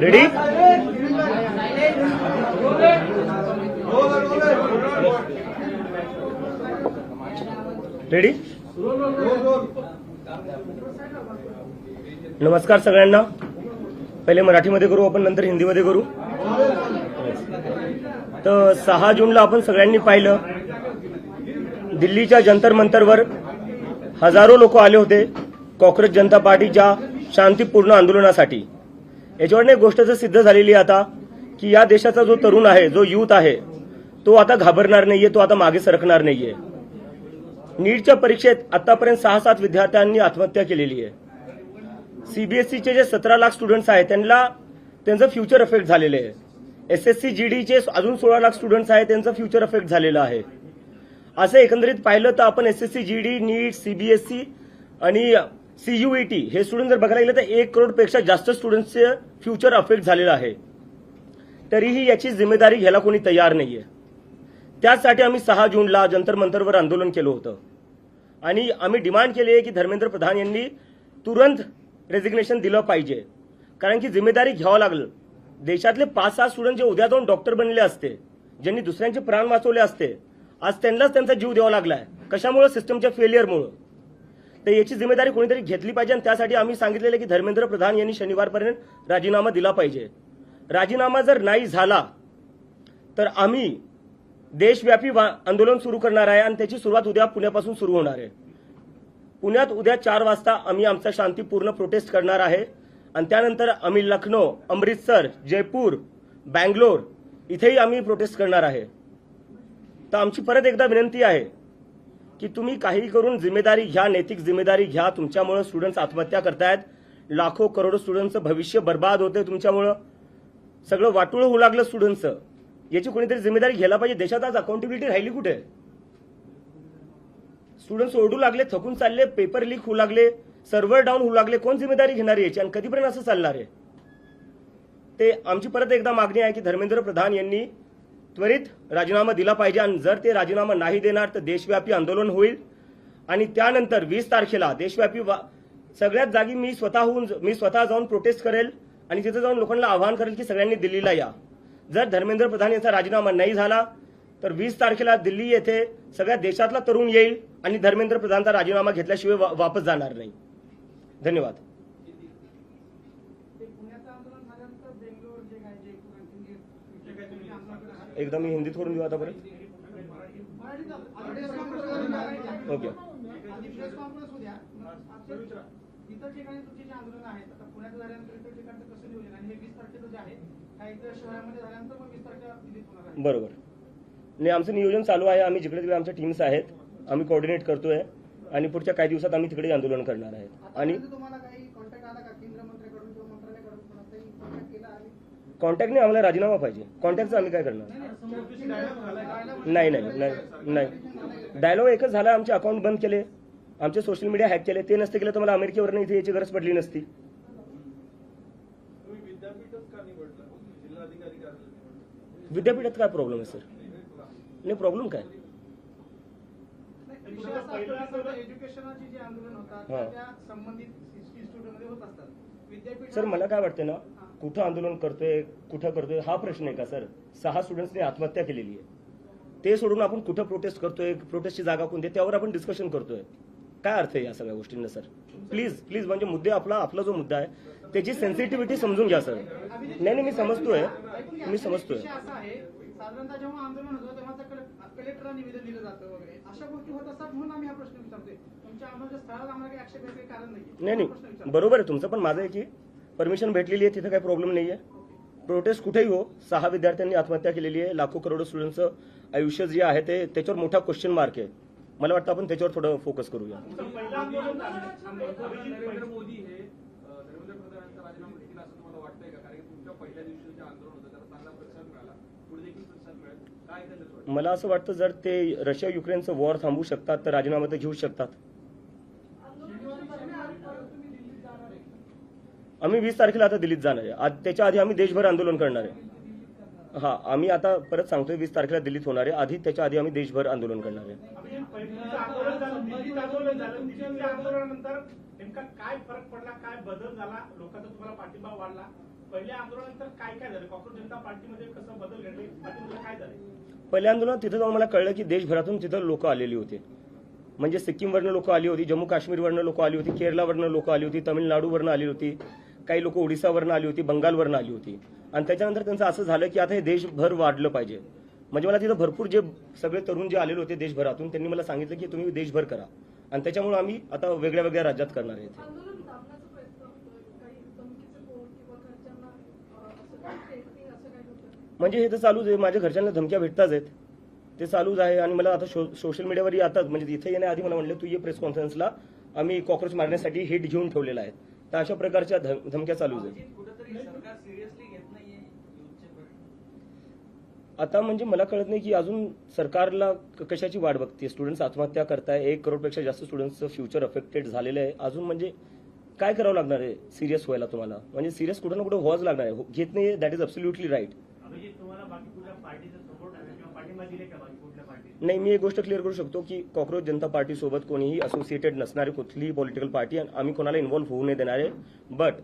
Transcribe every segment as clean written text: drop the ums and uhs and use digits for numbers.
Ready? Ready? नमस्कार सगळ्यांना. पहिले मराठीमध्ये करू आपण, नंतर हिंदीमध्ये करू. तर 6 जूनला आपण सगळ्यांनी पाहिलं, दिल्लीच्या जंतर मंतरवर हजारो लोक आले होते काँग्रेस जनता पार्टीच्या शांतीपूर्ण आंदोलनासाठी. याच्यावर एक गोष्ट सिद्ध झालेली आहे आता, की या देशाचा जो तरुण आहे, जो युथ आहे, तो आता घाबरणार नाहीये, तो आता मागे सरकणार नाहीये. नीटच्या परीक्षेत आतापर्यंत 6-7 विद्यार्थ्यांनी आत्महत्या केलेली आहे. सीबीएसईचे जे 17 लाख स्टुडंट्स आहेत त्यांचं फ्युचर अफेक्ट झालेलं आहे. एसएससी जीडीचे अजून 16 लाख स्टुडंट्स आहेत, त्यांचं फ्युचर अफेक्ट झालेलं आहे. असं एकंदरीत पाहिलं तर आपण एसएससी जीडी, नीट, सीबीएसई आणि सीयूईटी हे स्टुडंट जर बघायला गेलं तर 1 करोडपेक्षा जास्त स्टुडंट्सचे फ्युचर अफेक्ट झालेलं आहे. तरीही याची जिम्मेदारी घ्यायला कोणी तयार नाहीये. त्यासाठी आम्ही 6 जूनला जंतर मंतरवर आंदोलन केलं होतं आणि आम्ही डिमांड केली आहे की धर्मेंद्र प्रधान यांनी तुरंत रेजिग्नेशन दिलं पाहिजे. कारण की जिम्मेदारी घ्यावं लागलं. देशातले 5-6 स्टुडंट जे उद्या जाऊन डॉक्टर बनले असते, ज्यांनी दुसऱ्यांचे प्राण वाचवले असते, आज त्यांनाच त्यांचा जीव द्यावा लागलाय. कशामुळे? सिस्टमच्या फेलियरमुळे. तर याची जिम्मेदारी कोणीतरी घेतली पाहिजे आणि त्यासाठी आम्ही सांगितलेलं की धर्मेंद्र प्रधान यांनी शनिवारपर्यंत राजीनामा दिला पाहिजे. राजीनामा जर नाही झाला तर आम्ही देशव्यापी आंदोलन सुरू करणार आहे आणि त्याची सुरुवात उद्या पुण्यापासून सुरू होणार आहे. पुण्यात उद्या 4 वाजता आम्ही आमचा शांतीपूर्ण प्रोटेस्ट करणार आहे आणि त्यानंतर आम्ही लखनौ, अमृतसर, जयपूर, बँगलोर इथेही आम्ही प्रोटेस्ट करणार आहे. तर आमची परत एकदा विनंती आहे की तुम्ही काही करून जिम्मेदारी घ्या, नैतिक जिम्मेदारी घ्या. तुमच्यामुळे स्टुडंट्स आत्महत्या करतायत, लाखो करोडो स्टुडंट्सचं भविष्य बर्बाद होते तुमच्यामुळं. सगळं वाटोळं होऊ लागलं स्टुडंट्सचं. याची कोणीतरी जिम्मेदारी घ्यायला पाहिजे. देशात आज अकाउंटेबिलिटी राहिली कुठे? स्टुडंट्स ओरडू लागले, थकून चालले, पेपर लीक होऊ लागले, सर्व्हर डाऊन होऊ लागले. कोण जिम्मेदारी घेणार याची आणि कधीपर्यंत असं चालणार आहे? ते आमची परत एकदा मागणी आहे की धर्मेंद्र प्रधान यांनी त्वरित राजीनामा दिला पाहिजे आणि जर ते राजीनामा नाही देणार तर देशव्यापी आंदोलन होईल आणि त्यानंतर 20 तारखेला देशव्यापी सगळ्याच जागी मी स्वतः जाऊन प्रोटेस्ट करेल आणि तिथे जाऊन लोकांना आवाहन करेल की सगळ्यांनी दिल्लीला या. जर धर्मेंद्र प्रधान यांचा राजीनामा नाही झाला तर 20 तारखेला दिल्ली येथे सगळ्या देशातला तरुण येईल आणि धर्मेंद्र प्रधानचा राजीनामा घेतल्याशिवाय वापस जाणार नाही. धन्यवाद. एकदा मी हिंदीत करून देऊ आता बरं. ओके. इतर ठिकाणी तुमचे जे आंदोलन आहेत, आता पुण्यात झाल्यानंतर इतर ठिकाणचं कसं नियोजन आणि हे 20 तारखेचं जे आहे काही इतर शहरामध्ये झाल्यानंतर मग 20 तारखेला दिल्लीत होणार आहे? बरोबर. नाही, आमचं नियोजन चालू आहे. आम्ही जिकडे तिकडे आमच्या टीम्स आहेत, आम्ही कोऑर्डिनेट करतोय आणि पुढच्या काही दिवसात आम्ही तिकडे आंदोलन करणार आहे. आणि तुम्हाला काही कॉन्टॅक्ट आला का केंद्र मंत्र्याकडून किंवा मंत्रालयाकडून कोणाचाही कॉन्टॅक्ट केला आहे? कॉन्टॅक्ट नाही, आम्हाला राजीनामा पाहिजे. कॉन्टॅक्टचं आम्ही काय करणार? नाही. डायलॉग एकच झाला. आमचे अकाउंट बंद केले, आमचे सोशल मीडिया हॅक केले. ते नसते केलं तर मला अमेरिकेवरनं इथे याची गरज पडली नसती. विद्यापीठात काय प्रॉब्लेम आहे सर? नाही, प्रॉब्लेम काय? एज्युकेशनची जी आंदोलन होतात त्या संबंधित इन्स्टिट्यूटमध्ये होत असतात. विद्यापीठ सर मला काय वाटतं ना, कुठं आंदोलन करतोय, कुठं करतोय हा प्रश्न आहे का सर? 6 स्टुडंट्सने आत्महत्या केलेली आहे. ते सोडून आपण कुठं प्रोटेस्ट करतोय, प्रोटेस्टची जागा कोणती, त्यावर आपण डिस्कशन करतोय. काय अर्थ आहे या सगळ्या गोष्टींना सर? प्लीज म्हणजे मुद्दे आपला जो मुद्दा आहे त्याची सेन्सिटिव्हिटी समजून घ्या सर. नाही, मी समजतोय. साधारणतः जेव्हा आंदोलन होतं तेव्हा कलेक्टरला निवेदन दिलं जातं वगैरे अशा गोष्टी होत असतात म्हणून आम्ही हा प्रश्न विचारतोय. तुमच्या आंदोलनाच्या स्थळाला आम्हाला काही आक्षेप काही कारण नाही, बरोबर आहे तुमचं. पण माझं आहे की परमिशन भेटलेली आहे, तिथे काही प्रॉब्लेम नाहीये. प्रोटेस्ट कुठेही हो, 6 विद्यार्थ्यांनी आत्महत्या केलेली आहे. लाखो करोडो स्टुडंट्सचं आयुष्य जे आहे ते त्याच्यावर मोठा क्वेश्चन मार्क आहे. मला वाटतं आपण त्याच्यावर थोडं फोकस करूया. नरेंद्र मोदी हे धर्मेंद्र प्रधानांचा राजीनामा घेतील असं तुम्हाला वाटतंय का? कारण तुमच्या पहिल्या दिवशी जे आंदोलन होतं त्याला चांगला प्रतिसाद मिळाला, पुढे देखील प्रतिसाद मिळेल काय? मला असं वाटतं जर ते रशिया युक्रेनचं वॉर थांबवू शकतात तर राजीनामा तर घेऊ शकतात. आम्ही 20 तारखेला आता दिल्लीत जाणार आहे. त्याच्या आधी आम्ही देशभर आंदोलन करणार आहे. हा, आम्ही आता परत सांगतोय 20 तारखेला दिल्लीत होणार आहे. आधी त्याच्या आधी आम्ही देशभर आंदोलन करणार आहे. आंदोलनानंतर नेमका काय फरक पडला, काय बदल झाला, लोकांचा तुम्हाला पाठिंबा वाढला, पहिल्या आंदोलनानंतर काय काय झालं? कॉंग्रेस जनता पार्टीमध्ये कसं बदल घडले? पार्टीमध्ये काय झालं? पहिल्या आंदोलनात तिथं जाऊन मला कळलं की देशभरातून तिथं लोक आलेली होती. म्हणजे सिक्कीमवरनं लोक आली होती, जम्मू काश्मीरवरनं लोक आली होती, केरळवरनं लोक आली होती, तमिळनाडूवरनं आली होती, काही लोक ओडिसावरनं आली होती, बंगालवरनं आली होती. आणि त्याच्यानंतर त्यांचं असं झालं की आता हे देशभर वाढलं पाहिजे. म्हणजे मला तिथं भरपूर जे सगळे तरुण जे आलेले होते देशभरातून त्यांनी मला सांगितलं की तुम्ही देशभर करा. आणि त्याच्यामुळे आम्ही आता वेगळ्या वेगळ्या राज्यात करणार आहे. आंदोलन दाबण्याचा प्रयत्न होतोय, काही धमकीचे फोन किंवा घरच्यांना असं काही threatening असं काही होतं? म्हणजे हे तर चालूच आहे. माझ्या घरच्यांना धमक्या भेटताच आहेत, ते चालूच आहे. आणि मला आता सोशल मीडियावर येतात, म्हणजे इथे येण्याआधी मला म्हणलं तू ये प्रेस कॉन्फरन्सला, आम्ही कॉक्रोच मारण्यासाठी हिट घेऊन ठेवलेला आहे. तर अशा प्रकारच्या धमक्या चालूच आहेत. कुठेतरी सरकार सिरियसली घेत नाहीये युथचे प्रश्न. आता म्हणजे मला कळत नाही की अजून सरकारला कशाची वाट बघते. स्टुडंट्स आत्महत्या करताय, 1 करोडपेक्षा जास्त स्टुडंट्सचं फ्युचर अफेक्टेड झालेलं आहे. अजून म्हणजे काय करावं लागणार आहे सिरियस व्हायला तुम्हाला? म्हणजे सिरियस कुठं ना कुठं व्हावंच लागणार आहे. घेत नाही, that is absolutely right. Abhijit, तुम्हाला बाकी कुठल्या पार्टीचा सपोर्ट आहे किंवा पाठिंबा दिले का बाकी कुठल्या पार्टी? नाही, मी एक गोष्ट क्लिअर करू शकतो की कॉक्रोच जनता पार्टीसोबत कोणीही असोसिएटेड नसणारी कुठलीही पॉलिटिकल पार्टी आम्ही कोणाला इन्व्हॉल्व्ह होऊ नाही देणार आहे. बट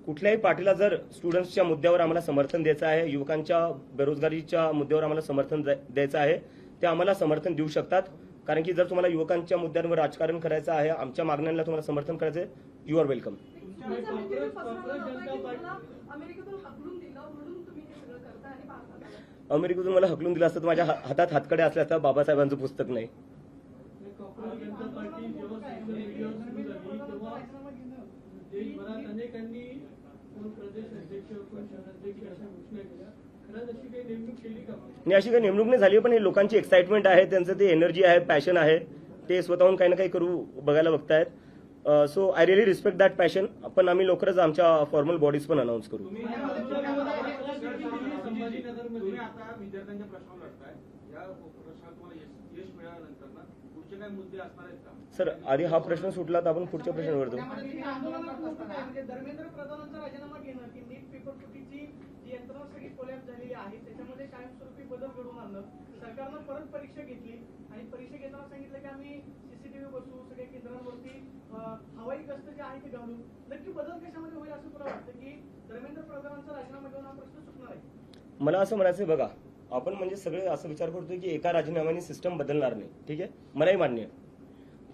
कुठल्याही पार्टीला जर स्टुडंट्सच्या मुद्द्यावर आम्हाला समर्थन द्यायचं आहे, युवकांच्या बेरोजगारीच्या मुद्द्यावर आम्हाला समर्थन द्यायचं आहे, ते आम्हाला समर्थन देऊ शकतात. कारण की जर तुम्हाला युवकांच्या मुद्द्यांवर राजकारण करायचं आहे, आमच्या मागण्यांना तुम्हाला समर्थन करायचं आहे, यू आर वेलकम. तुमचा negative पसरवला जातोय की तुम्हाला अमेरिकेतून हाकलून दिलं म्हणून तुम्ही हे सगळं करताय आणि भारतात आलाय. अमेरिकेतून मला हकलून दिलं असतं तर माझ्या हातात हातकडे असल्या असता बाबासाहेबांचं पुस्तक नाही. कॉंग्रेस जनता पार्टी जेव्हा सोशल मीडियावर सुरू झाली तेव्हा देशभरात अनेकांनी कोण प्रदेश अध्यक्ष कोण शहराध्यक्ष अशा घोषणा केल्या. खरंच अशी काही नेमणूक केली का? आणि अशी काही नेमणूक नाही झाली, पण हे लोकांची एक्साइटमेंट आहे, त्यांचं ते एनर्जी आहे, पॅशन आहे, ते स्वतःहून काही ना काही करू बघायला बघतायत. So I really respect that passion. पण आम्ही लवकरच आमच्या फॉर्मल बॉडीज पण अनाऊन्स करू. तुम्ही आता विद्यार्थ्यांच्या प्रश्नावर लढताय, या प्रश्नात तुम्हाला यश मिळाल्यानंतर ना पुढचे काही मुद्दे असणार आहेत का? सर, आधी हा प्रश्न सुटला तर आपण पुढच्या प्रश्नावर जाऊ. म्हणजे धर्मेंद्र प्रधानांचा राजीनामा घेणं की नीट पेपर फुटीची जी यंत्रणा सगळी कोलॅप्स झालेली आहे त्याच्यामध्ये कायमस्वरूपी बदल घडवून आणलं. सरकारनं परत परीक्षा घेतली आणि परीक्षा घेताना सांगितलं की आम्ही सीसीटीव्ही बसवू, सगळ्या केंद्रांवरती हवाई गस्त जे आहे ते घालू. नक्की बदल कशामध्ये होईल असं तुला वाटतं की धर्मेंद्र प्रधानांचा राजीनामा घेऊन हा प्रश्न सुटणार आहे? मला असं म्हणायचं बघा, आपण म्हणजे सगळे असं विचार करतोय की एका राजीनाम्याने सिस्टम बदलणार नाही. ठीक आहे, मलाही मान्य आहे.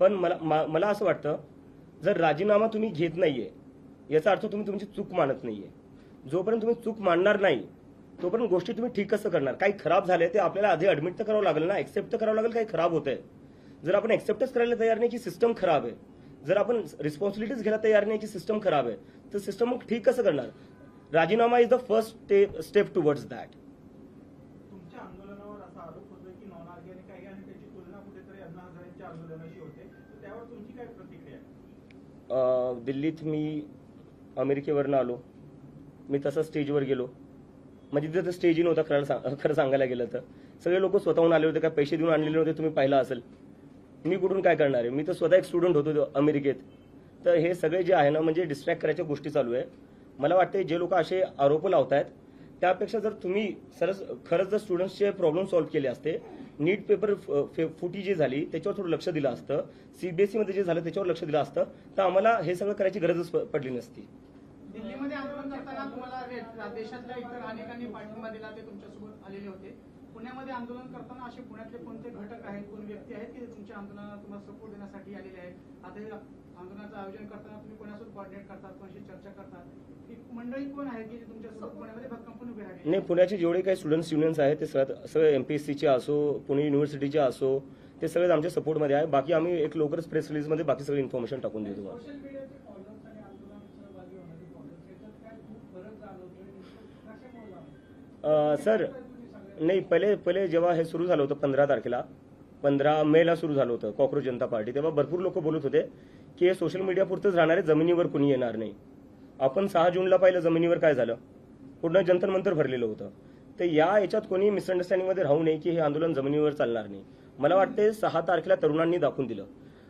पण मला असं वाटतं, जर राजीनामा तुम्ही घेत नाहीये याचा अर्थ तुम्ही तुमची चूक मानत नाहीये. जोपर्यंत तुम्ही चूक मानणार नाही तोपर्यंत गोष्टी तुम्ही ठीक कसं करणार? काही खराब झाले ते आपल्याला आधी ऍडमिट तर करावं लागेल ना, एक्सेप्ट तर करावं लागेल काही खराब होतंय. जर आपण एक्सेप्टच करायला तयार नाही की सिस्टम खराब आहे, जर आपण रिस्पॉन्सिबिलिटीज घ्यायला तयार नाही की सिस्टम खराब आहे, तर सिस्टम मग ठीक कसं करणार? राजीनामा is the first step towards that. तुमच्या आंदोलनावर असा आरोप होतोय की नॉन आरगी आणि काही आणि त्याची तुलना कुठेतरी अण्णा हजारेंच्या आंदोलनाशी होते. तर त्यावर तुमची काय प्रतिक्रिया आहे? दिल्लीत मी अमेरिकेवरनं आलो, मी तसं स्टेजवर गेलो. म्हणजे तिथं स्टेज इन होता खरं सांगायला गेलं तर. सगळे लोक स्वतःहून आले होते, काय पैसे देऊन आणलेले होते, तुम्ही पाहिलं असेल. मी कुठून काय करणार आहे? मी तर स्वतः एक स्टुडंट होतो अमेरिकेत. तर हे सगळे जे आहे ना, म्हणजे डिस्ट्रॅक्ट करायच्या गोष्टी चालू आहे. मला वाटते जे लोक असे आरोप लावतायत त्यापेक्षा जर तुम्ही खरंच जर स्टुडंट्सचे प्रॉब्लेम सॉल्व्ह केले असते, नीट पेपर फुटी जी झाली त्याच्यावर थोडं लक्ष दिलं असतं, सीबीएसई मध्ये जे झालं त्याच्यावर लक्ष दिलं असतं, तर आम्हाला हे सगळं करायची गरजच पडली नसती. दिल्लीमध्ये आंदोलन करताना तुम्हाला देशातल्या इतर अनेकांनी पाठिंबा दिला, ते तुमच्यासोबत आलेले होते. पुण्यामध्ये आंदोलन करताना असे पुण्यातले कोणते घटक आहेत, कोण व्यक्ती आहेत की तुमच्या आंदोलनाला तुम्हाला सपोर्ट देण्यासाठी आलेले आहेत? आता हे आंदोलनाचं आयोजन करताना तुम्ही कोणासोबत कोऑर्डिनेट करतात, कोणाशी चर्चा करतात? ही मंडळी कोण आहे की जे तुमच्यासोबत पुण्यामध्ये भक्कमपणे उभे राहिले? नाही, पुण्याचे जेवढे काही स्टुडंट्स युनियन्स आहेत ते सगळे एमपीएससीचे असो, पुणे युनिव्हर्सिटीचे असो, ते सगळे आमच्या सपोर्टमध्ये आहे. बाकी आम्ही एक लवकरच प्रेस रिलीजमध्ये बाकी सगळी इन्फॉर्मेशन टाकून देतो. सोशल मीडियाचे फॉलोअर्स आणि आंदोलनात सहभागी होणारे फॉलोअर्स याच्यात काय खूप फरक जाणवतोय? कशामुळे जाणवतोय? सर, नाही, पहिले जेव्हा हे सुरू झालं होतं 15 तारखेला, 15 मेला सुरू झालं होतं कॉक्रोच जनता पार्टी, तेव्हा भरपूर लोक बोलत होते की हे सोशल मीडिया पुरतंच राहणार आहे, जमिनीवर कुणी येणार नाही. आपण 6 जूनला पाहिलं जमिनीवर काय झालं, पूर्ण जंतर मंतर भरलेलं होतं. तर याच्यात कोणी मिसअंडरस्टँडिंगमध्ये राहू नये की हे आंदोलन जमिनीवर चालणार नाही. मला वाटते 6 तारखेला तरुणांनी दाखवून दिलं.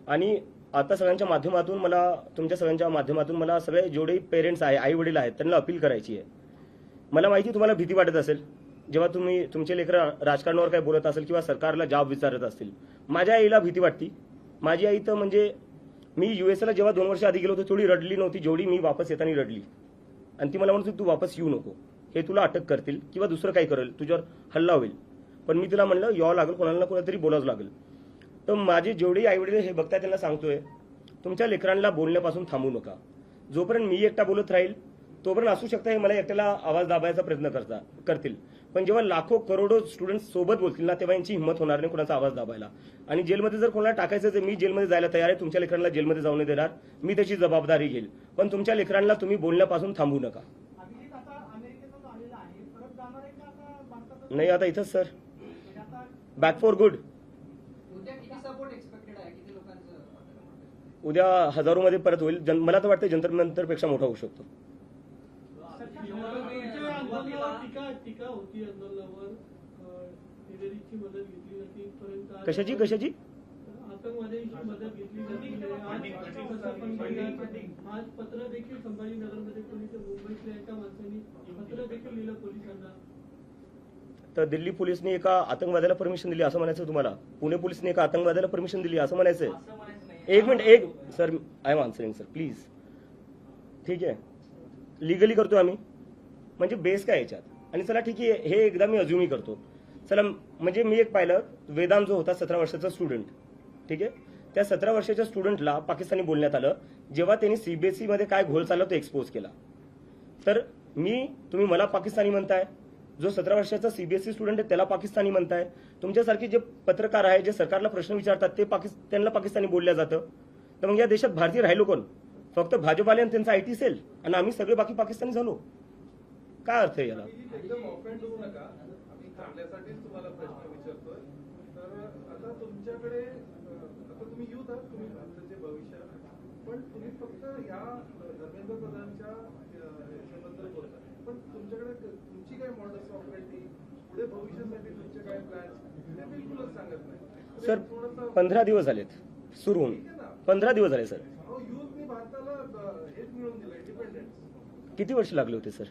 आणि आता सगळ्यांच्या माध्यमातून तुमच्या सगळ्यांच्या माध्यमातून मला सगळे जेवढे पेरेंट्स आहे, आई वडील आहेत, त्यांना अपील करायची आहे. मला माहिती तुम्हाला भीती वाटत असेल जेव्हा तुम्ही तुमचे लेकरं राजकारणावर काय बोलत असेल किंवा सरकारला जॉब विचारत असतील. माझ्या आईला भीती वाटती. माझी आई तर म्हणजे मी युएसला जेव्हा 2 वर्ष आधी गेलो होतो तेवढी रडली नव्हती जेवढी मी वापस येताना रडली. आणि ती मला म्हणत होती तू वापस येऊ नको, हे तुला अटक करतील किंवा दुसरं काही करेल, तुझ्यावर हल्ला होईल. पण मी तिला म्हणलं यावं लागेल, कोणाला ना कोणातरी बोलावं लागेल. तर माझे जेवढे आईवडील हे बघताय त्यांना सांगतोय, तुमच्या लेकरांना बोलण्यापासून थांबू नका. जोपर्यंत मी एकटा बोलत राहील तोपर्यंत असू शकतं हे मला एकट्याला आवाज दाबायचा प्रयत्न करतील. पण जेव्हा लाखो करोडो स्टुडंट्स सोबत बोलतील ना, तेव्हा यांची हिंमत होणार नाही कोणाचा आवाज दाबायला. आणि जेलमध्ये जर कोणाला टाकायचं तर मी जेलमध्ये जायला तयार आहे. तुमच्या लेकरांना जेलमध्ये जाऊ नाही देणार, मी त्याची जबाबदारी घेईल. पण तुमच्या लेकरांना तुम्ही बोलण्यापासून थांबू नका. अभिजित आता अमेरिकेतून आलेला आहे, परत जाणार आहे का आता भारतात? नाही, आता इथंच सर, म्हणजे आता बॅक फॉर गुड. उद्या किती सपोर्ट एक्सपेक्टेड आहे, किती लोकांचं? उद्या हजारोमध्ये परत होईल. मला तर वाटतं जंतर मंतरपेक्षा मोठा होऊ शकतो. तुमच्या आंदोलनावर टीका होती, आंदोलनावर हिलेरीची मदत घेतली जाते इथपर्यंत. कशाची आतंकवाद्यांची मदत घेतली जाते. आज पत्र देखील संभाजीनगरमध्ये पोलीस, मुंबईतल्या एका माणसाने पत्र देखील लिहिलं पोलिसांना. तर दिल्ली पोलिसने एका आतंकवाद्याला परमिशन दिली असं म्हणायचं तुम्हाला? पुणे पोलिसने एका आतंकवाद्याला परमिशन दिली असं म्हणायचंय? असं म्हणायचं नाही. एक minute sir, I am answering sir, please. ठीक आहे, लिगली करतोय आम्ही, म्हणजे बेस काय याच्यात? आणि चला ठीक आहे, हे एकदा मी अज्युमी करतो. चला, म्हणजे मी एक पाहिलं, वेदांत जो होता 17 वर्षाचा स्टुडंट, ठीक आहे, त्या 17 वर्षाच्या स्टुडंटला पाकिस्तानी बोलण्यात आलं जेव्हा त्यांनी सीबीएसई मध्ये काय घोळ चालला तो एक्सपोज केला. तर तुम्ही मला पाकिस्तानी म्हणताय, जो 17 वर्षाचा सीबीएसई स्टुडंट आहे त्याला पाकिस्तानी म्हणताय. तुमच्यासारखे जे पत्रकार आहेत जे सरकारला प्रश्न विचारतात ते त्यांना पाकिस्तानी बोलल्या जातं. तर मग या देशात भारतीय राहिलो कोण? फक्त भाजपाले आणि त्यांचा आयटी सेल, आणि आम्ही सगळे बाकी पाकिस्तानी झालो. काय अर्थ आहे याला? एकदम ऑफेंड होऊ नका, आम्ही चांगल्यासाठीच तुम्हाला प्रश्न विचारतोय. तर आता तुमच्याकडे, आता तुम्ही युथ आहात, तुम्ही भारताचे भविष्य आहात, पण तुम्ही फक्त या धर्मेंद्र प्रधानच्या याच्याबद्दल बोलता. पण तुमच्याकडे तुमची काय मॉडल्स ऑपरेटी, पुढे भविष्यासाठी तुमचे काय प्लॅन्स, ते बिलकुलच सांगत नाही. सर 15 दिवस झालेत सुरू होऊन, 15 दिवस झाले सर. युथनी भारताला हेच मिळवून दिलं, इंडिपेंडन्स. किती वर्ष लागले होते सर?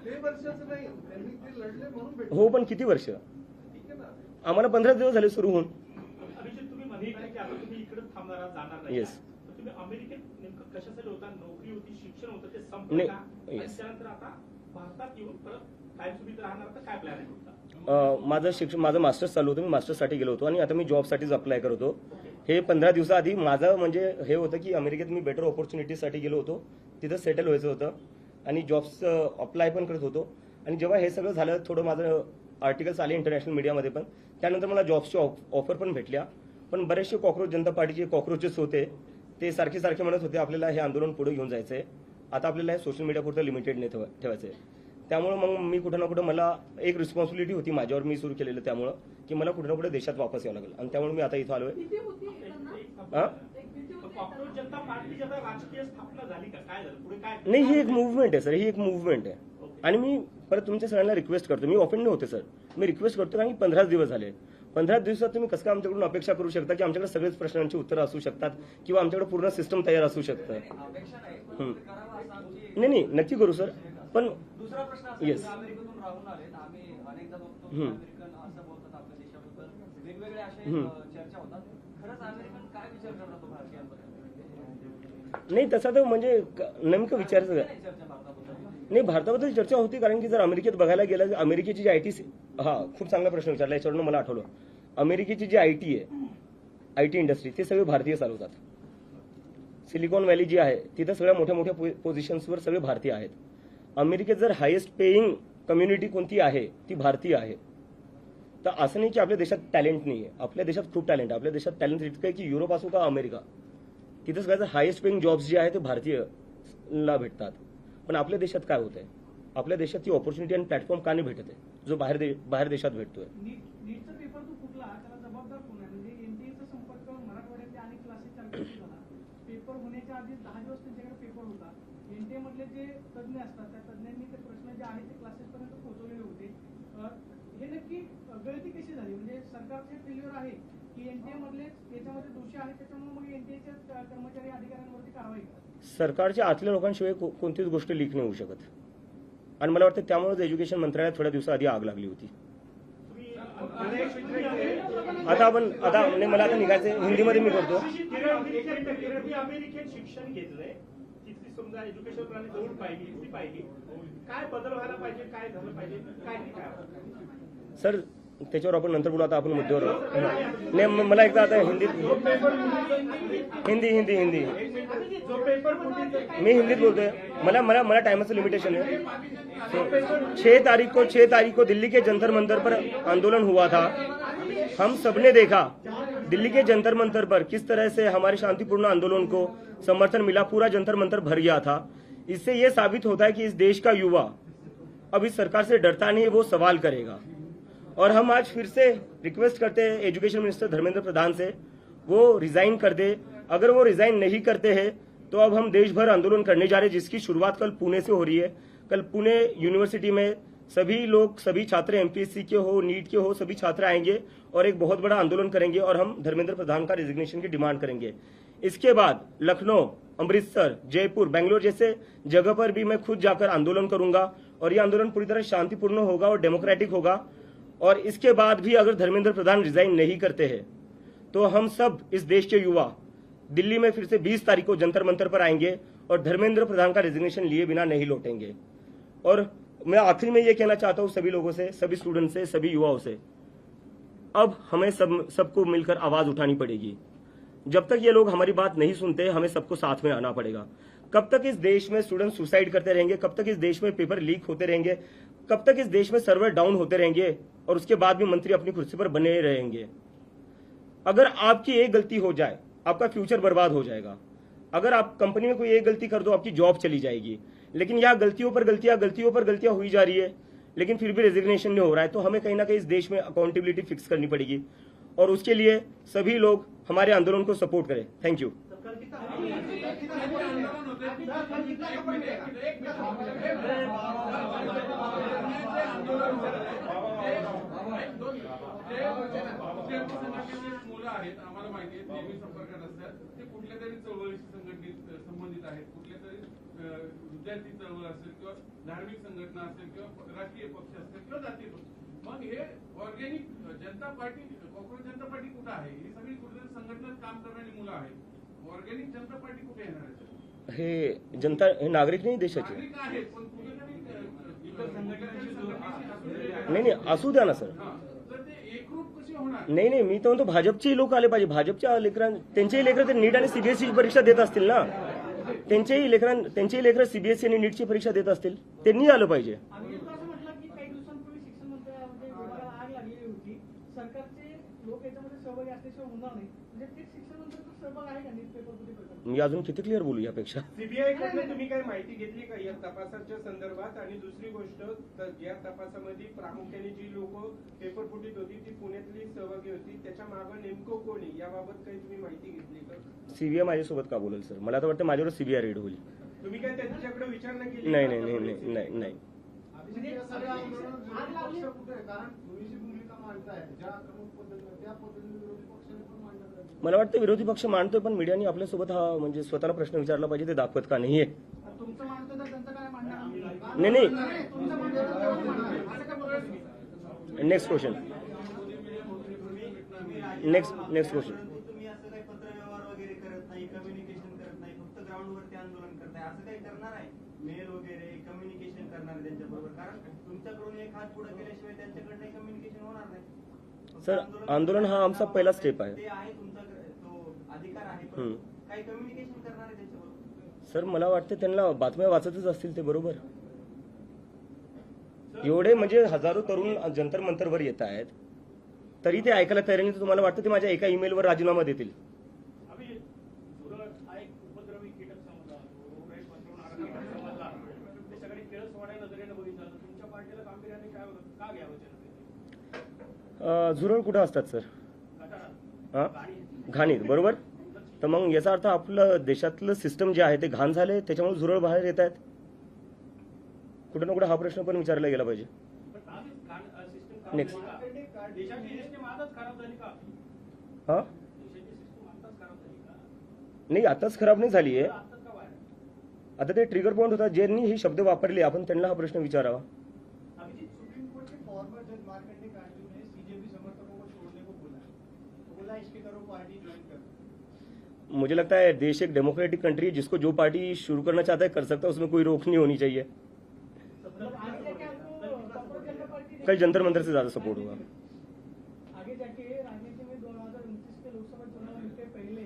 ते वर्षाचं नाही, त्यांनी ते लढले म्हणून भेटले. हो, पण किती वर्ष? ठीक आहे ना. आम्हाला 15 दिवस झाले सुरू होऊन. अभिजित, तुम्ही मध्ये की आता तुम्ही इकडे थांबणार आहात, जाणार नाही. Yes. तर तुम्ही अमेरिकेत नेमकं कशासाठी होता? नोकरी होती, शिक्षण होतं, ते नाही. संपलं का? आणि Yes. त्यानंतर आता भारतात येऊन परत कायमस्वरूपी राहणार, तर काय प्लॅन आहे तुमचा? माझं मास्टर्स चालू होतं, मी मास्टर्ससाठी गेलो होतो आणि आता मी जॉबसाठीच अप्लाय करत होतो. हे 15 दिवसाआधी माझं म्हणजे हे होतं की अमेरिकेत मी बेटर ऑपॉर्च्युनिटीसाठी गेलो होतो, तिथं सेटल व्हायचं होतं आणि जॉब्सचं अप्लाय पण करत होतो. आणि जेव्हा हे सगळं झालं, थोडं माझं आर्टिकल्स आले इंटरनॅशनल मीडियामध्ये पण, त्यानंतर मला जॉब्सची ऑफर पण भेटल्या. पण बरेचसे कॉक्रोच जनता पार्टीचे कॉक्रोचेस होते, ते सारखे म्हणत होते आपल्याला हे आंदोलन पुढे घेऊन जायचंय, आता आपल्याला हे सोशल मीडियापुरतं लिमिटेड नाही ठेवायचंय. त्यामुळे मग मी कुठं ना कुठं मला एक रिस्पॉन्सिबिलिटी होती माझ्यावर, मी सुरू केलेलं, त्यामुळं की मला कुठं ना कुठे देशात वापस यावं लागेल. आणि त्यामुळे मी आता इथं आलोय. भीती होती त्यांना? हा? एक भीती होती कॉक्रोच जनता पार्टीची आता राजकीय स्थापना झाली का? काय झालं पुढे? काय नाही, ही एक मुव्हमेंट आहे सर, ही एक मुव्हमेंट आहे. आणि मी परत तुमच्या सगळ्यांना रिक्वेस्ट करतो, मी ऑफेंड होते सर, मी रिक्वेस्ट करतो कारण की 15 दिवस झाले. 15 दिवसात तुम्ही कसं काय आमच्याकडून अपेक्षा करू शकता की आमच्याकडे सगळेच प्रश्नांची उत्तरं असू शकतात किंवा आमच्याकडे पूर्ण सिस्टम तयार असू शकतं? अपेक्षा नाही, पण करावं असं आमची. नाही, नक्की करू सर. पण दुसरा प्रश्न असा, Yes. तुम्ही अमेरिकेतून राहून आले, अनेकदा बघतो की अमेरिकन असं बोलतात आपल्या देशाबद्दल, वेगवेगळे असे चर्चा होतात. खरंच अमेरिकन काय विचार करतात तो भारतीयांबद्दल? नाही, तसा तर म्हणजे नेमकं विचारायचं नाही चर्चा भारताबद्दल. नाही, भारताबद्दल चर्चा होती कारण की जर अमेरिकेत बघायला गेलं, अमेरिकेची जी आयटी, खूप चांगला प्रश्न विचारला, याच्यावरून मला आठवलं. अमेरिकेची जी आयटी आहे, आयटी इंडस्ट्री, ते सगळे भारतीय चालवतात. सिलिकॉन व्हॅली जी आहे तिथं सगळ्या मोठ्या पोझिशन्सवर सगळे भारतीय आहेत. अमेरिकेत जर हायेस्ट पेईंग कम्युनिटी कोणती आहे ती भारतीय आहे. तर असं नाही की आपल्या देशात टॅलेंट नाही आहे, आपल्या देशात खूप टॅलेंट आहे. आपल्या देशात टॅलेंट इतकं आहे की युरोप असो का अमेरिका, तिथं सगळ्याचं हायेस्ट पेईंग जॉब्स जे आहे ते भारतीयला भेटतात. पण आपल्या देशात काय होत आहे? आपल्या देशात ती ऑपॉर्च्युनिटी आणि प्लॅटफॉर्म का नाही भेटत आहे जो बाहेर देशात भेटतोय? नीटचा पेपर जो फुटला त्याला जबाबदार कोण आहे? म्हणजे एनटीएचा संपर्क मराठवाड्यातले अनेक क्लासेस चालू झाला. पेपर होण्याच्या आधी 10 दिवस त्यांच्याकडे पेपर होता. एनटीए मधले जे तज्ज्ञ असतात त्या तज्ज्ञांनी ते प्रश्न जे आहेत ते क्लासेस पर्यंत पोहोचवलेले होते. हे नक्की गळती कशी झाली? म्हणजे सरकारचे फेल्युअर आहे की एनटीए मधले याच्यामध्ये दोषी आहेत, त्याच्यामुळे मग एनटीएच्या कर्मचारी अधिकाऱ्यांवरती कारवाई करा? सरकारच्या आतल्या लोकांशिवाय कोणतीच गोष्ट लीक नाही होऊ शकत. आणि मला वाटतं त्यामुळेच एज्युकेशन मंत्रालयात थोड्या दिवसाआधी आग लागली होती. मला आता निघायचं, हिंदीमध्ये मी करतो. अमेरिकेत शिक्षण घेतलंय, तिथली समजा एज्युकेशन प्रणाली जवळ पाहिली ती पाहिली, काय बदल व्हायला पाहिजे, काय झालं पाहिजे, काय नाही काय? सर त्याच्यावर आपण नंतर बोलू, आता आपण मुद्द्यावर नाही. मला एकदा आता हिंदीत हिंदी हिंदी हिंदी जो पेपर फुटी मी हिंदीत बोलतोय. मला टाइमाचं लिमिटेशन है. 6 तारीख को दिल्ली के जंतर मंतर पर आंदोलन हुआ था. हम सबने देखा दिल्ली के जंतर मंतर पर किस तरह से हमारे शांतिपूर्ण आंदोलन को समर्थन मिला. पूरा जंतर मंतर भर गया था. इससे यह साबित होता है कि इस देश का युवा अब इस सरकार से डरता नहीं, वो सवाल करेगा. और हम आज फिर से रिक्वेस्ट करते हैं एजुकेशन मिनिस्टर धर्मेंद्र प्रधान से, वो रिजाइन कर दे. अगर वो रिजाइन नहीं करते हैं तो अब हम देश भर आंदोलन करने जा रहे हैं, जिसकी शुरुआत कल पुणे से हो रही है. कल पुणे यूनिवर्सिटी में सभी लोग, सभी छात्र एमपीएससी के हो, नीट के हो, सभी छात्र आएंगे और एक बहुत बड़ा आंदोलन करेंगे और हम धर्मेंद्र प्रधान का रिजिग्नेशन की डिमांड करेंगे. इसके बाद लखनऊ, अमृतसर, जयपुर, बेंगलोर जैसे जगह पर भी मैं खुद जाकर आंदोलन करूंगा और ये आंदोलन पूरी तरह शांतिपूर्ण होगा और डेमोक्रेटिक होगा. और इसके बाद भी अगर धर्मेंद्र प्रधान रिजाइन नहीं करते हैं तो हम सब इस देश के युवा दिल्ली में फिर से 20 तारीख को जंतर मंतर पर आएंगे और धर्मेंद्र प्रधान का रिजिग्नेशन लिए बिना नहीं लौटेंगे. और मैं आखिर में ये कहना चाहता हूं सभी लोगों से, सभी स्टूडेंट से, सभी युवाओं से, अब हमें सबको मिलकर आवाज उठानी पड़ेगी. जब तक ये लोग हमारी बात नहीं सुनते, हमें सबको साथ में आना पड़ेगा. कब तक इस देश में स्टूडेंट सुसाइड करते रहेंगे, कब तक इस देश में पेपर लीक होते रहेंगे, कब तक इस देश में सर्वर डाउन होते रहेंगे और उसके बाद भी मंत्री अपनी कुर्सी पर बने रहेंगे. अगर आपकी एक गलती हो जाए, आपका फ्यूचर बर्बाद हो जाएगा. अगर आप कंपनी में कोई एक गलती कर दो, आपकी जॉब चली जाएगी. लेकिन यहाँ गलतियों पर गलतियां हुई जा रही है, लेकिन फिर भी रेजिग्नेशन नहीं हो रहा है. तो हमें कहीं ना कहीं इस देश में अकाउंटेबिलिटी फिक्स करनी पड़ेगी और उसके लिए सभी लोग हमारे आंदोलन को सपोर्ट करें. Thank you. मुलं आहेत, आम्हाला माहिती आहे, नेहमी संपर्कात असतात. ते कुठल्या तरी चळवळीशी संबंधित आहेत, कुठल्या तरी विद्यार्थी चळवळ असेल किंवा धार्मिक संघटना असेल किंवा राष्ट्रीय पक्ष असेल किंवा जातीय पक्ष. मग हे ऑर्गॅनिक जनता पार्टी, कॉक्रोच जनता पार्टी कुठं आहे? ही सगळी कुठेतरी संघटनेत काम करणारी मुलं आहेत. ऑर्गॅनिक जनता पार्टी कुठे येणार आहे? हे जनता, हे नागरिक नाही देशाचे. नागरिक आहेत पण कुठेतरी इतर संघटनांशी नाही असू द्या ना सर. तर ते एकरूप कसे होणार? नाही मी तर म्हणतो भाजपचेही लोक आले पाहिजे. भाजपच्या त्यांचेही लेकरं ते नीट आणि सीबीएसई परीक्षा देत असतील ना, त्यांचेही लेकरं सीबीएसई आणि नीटची परीक्षा देत असतील, त्यांनी आलं पाहिजे. आम्ही असं म्हटलं की काही दिवसांपूर्वी शिक्षण मंत्र्यामध्ये विभागाला आग लागलेली होती. सरकारचे लोक याच्यामध्ये सहभागी असल्याशिवाय होणार नाही. म्हणजे ते शिक्षण मंत्र्यांचा सहभाग आहे का नीट पेपर फुटी प्रकरणात? मी अजून किती क्लिअर बोलू यापेक्षा. सीबीआय कडनं तुम्ही काही माहिती घेतली का या तपासाच्या संदर्भात? आणि दुसरी गोष्ट, या तपासामध्ये प्रामुख्याने जी लोक पेपर फुटीत होती ती पुण्यातली सहभागी होती, त्याच्या मागे नेमकं कोणी, याबाबत काही तुम्ही माहिती घेतली का? सीबीआय माझ्यासोबत का बोलेल सर? मला तर वाटतं माझ्यावर सीबीआय रेड होईल. तुम्ही काय त्यांच्याकडे विचारणा केली? नाही. म्हणजे आग लागली कुठे? कारण तुम्ही जी भूमिका मांडताय ज्या आक्रमक पद्धतीने, त्या पद्धतीने विरोधी पक्षाने पण मांडलं पाहिजे. मला वाटतं विरोधी पक्ष मांडतोय, पण मीडियाने आपल्यासोबत हा म्हणजे स्वतःला प्रश्न विचारला पाहिजे, ते दाखवत का नाहीये. तुमचं मांडतो तर त्यांचं काय मांडणार? नाही. तुमचं मांडतो तर त्यांचं मांडणार. असं काय बोलायचं? Next question. Next question. तुम्ही असं काही पत्रव्यवहार वगैरे करत नाही, कम्युनिकेशन करत नाही, फक्त ग्राउंडवरती आंदोलन करताय, असं काही करणार आहे? मेल वगैरे कम्युनिकेशन करणार आहे त्यांच्याबरोबर? कारण तुमच्याकडून एक हात पुढे केल्याशिवाय त्यांच्याकडनं कम्युनिकेशन होणार नाही. सर आंदोलन हा आमचा पहिला स्टेप आहे. ते आहे तुमचा तो अधिकार आहे, पण काही कम्युनिकेशन करणार आहे त्यांच्याबरोबर? सर मला वाटतं त्यांना बातम्या वाचतच असतील ते, बरोबर. एवढे म्हणजे हजारो तरुण जंतर मंतरवर येत आहेत तरी ते ऐकायला तयार नाही. तुम्हाला वाटतं ते माझ्या एका ईमेलवर राजीनामा देतील? आम्ही हा एक उपद्रवी कीटक समजला, रोगराई पसरवणारा कीटक समजला. ते सगळे केळस वाड्या नजरेनं बघितलं तर तुमच्या पार्टीला गांभीर्याने काय का घ्यावं जनतेने? झुरळ कुठं असतात सर? हा, घाणीत, बरोबर. तर मग याचा अर्थ आपलं देशातलं सिस्टम जे आहे ते घाण झाले, त्याच्यामुळे झुरळ बाहेर येत आहेत. कुठं ना कुठं हा प्रश्न पण विचारला गेला पाहिजे. नेक्स्ट. देशाची सिस्टीम आताच खराब झाली का? हा देशाची सिस्टीम आताच खराब झाली का? नाही, आताच खराब नाही झाली आहे. आताच का बाहेर? आता ते ट्रिगर पॉईंट होता, ज्यांनी हे शब्द वापरले आपण त्यांना हा प्रश्न विचारावा. अभिजीत, सुप्रीम कोर्ट के फॉर्मर जज मार्कंडे कांडू ने सीजेपी समर्थकों को छोड़ने को बोला है. तो बोला इसके करो पार्टी ज्वाइन कर. मुझे लगता है देश एक डेमोक्रेटिक कंट्री है, जिसको जो पार्टी शुरू करना चाहता है कर सकता है, उसमें कोई रोक नहीं होनी चाहिए। मतलब आगे जाके आपको कांग्रेस जनता पार्टी कल जंतर मंतर से ज्यादा सपोर्ट होगा। आगे जाके राजनीति में 2029 के लोकसभा चुनाव के पहले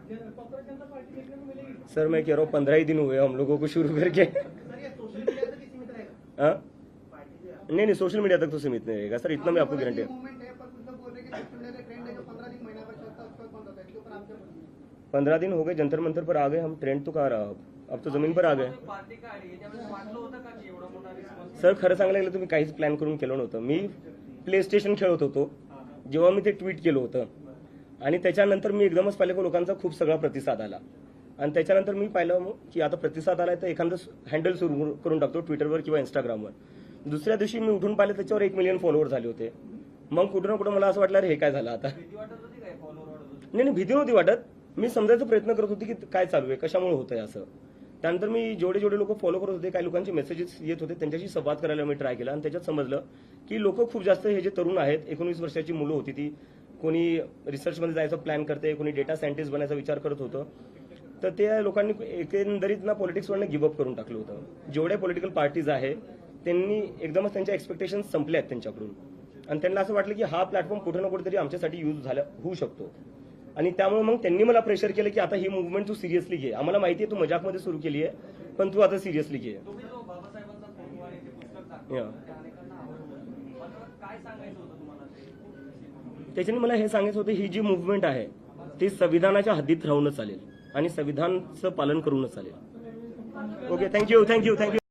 कांग्रेस जनता पार्टी देखने को मिलेगी। सर मैं कह रहा हूँ 15 ही दिन हुए हम लोगों को शुरू करके। सर ये सोशल मीडिया तक ही सीमित रहेगा? हाँ? नहीं सोशल मीडिया तक तो सीमित नहीं रहेगा सर, इतना मैं आपको गारंटी है। मूवमेंट है पर कुछ लोग बोल रहे हैं कि सोशल मीडिया का ट्रेंड है जो 15 दिन महीना भर चलता है उसका बंद होता है, इसके ऊपर आप क्या बोलेंगे? 15 दिन हो गए जंतर मंतर पर आ गए हम, ट्रेंड तो कहाँ रहा अब तो जमीन पर आ गए। पार्टी काय आहे याच्यामध्ये वाटलं होतं का की एवढा मोठा रिस्पॉन्स? सर खरं सांगायला गेलं तुम्ही काहीच प्लॅन करून केलं नव्हतं। मी प्ले स्टेशन खेळत होतो जेव्हा मी ते ट्विट केलं होतं, आणि त्याच्यानंतर मी एकदमच पाहिलं की लोकांचा खूप सगळा प्रतिसाद आला, आणि त्याच्यानंतर मी पाहिलं की आता प्रतिसाद आलाय तर एखादं हँडल सुरू करून टाकतो ट्विटरवर किंवा इंस्टाग्रामवर। दुसऱ्या दिवशी मी उठून पाहिलं त्याच्यावर 1 मिलियन फॉलोअर झाले होते। मग कुठं ना कुठं मला असं वाटलं अरे हे काय झालं आता। भीती वाटत होती काय फॉलोअर वाढत होते? नाही भीती नव्हती वाटत, मी समजायचा प्रयत्न करत होती की काय चालू आहे, कशामुळे होतंय असं। त्यानंतर मी जेवढे लोक फॉलो करत होते, काही लोकांचे मेसेजेस येत होते, त्यांच्याशी संवाद करायला मी ट्राय केला, आणि त्याच्यात समजलं की लोक खूप जास्त हे जे तरुण आहेत, 19 वर्षाची मुलं होती ती, कोणी रिसर्चमध्ये जायचं प्लॅन करते, कोणी डेटा सायंटिस्ट बनायचा विचार करत होतं, तर त्या लोकांनी एकंदरीत ना पॉलिटिक्सवरनं गिव्हअप करून टाकलं होतं। जेवढ्या पॉलिटिकल पार्टीज आहे त्यांनी एकदमच त्यांच्या एक्सपेक्टेशन संपले आहेत त्यांच्याकडून, आणि त्यांना असं वाटलं की हा प्लॅटफॉर्म कुठे ना कुठेतरी आमच्यासाठी यूज होऊ शकतो, आणि त्यामुळे मग त्यांनी मला प्रेशर केलं की आता ही मुवमेंट तू सिरियसली घे। आम्हाला माहिती आहे तू मजाकमध्ये सुरू केली आहे, पण तू आता सिरियसली घे। तुम्ही जो बाबासाहेबांचा फोटो आणि ते पुस्तक Yeah. दाखवलं ते अनेकांना आवडलं, मात्र काय सांगायचं होतं तुम्हाला ते? त्याच्याने मला हे सांगायचं होतं ही जी मुवमेंट आहे ती संविधानाच्या हद्दीत राहूनच चालेल आणि संविधानाचं पालन करूनच चालेल। Okay thank you.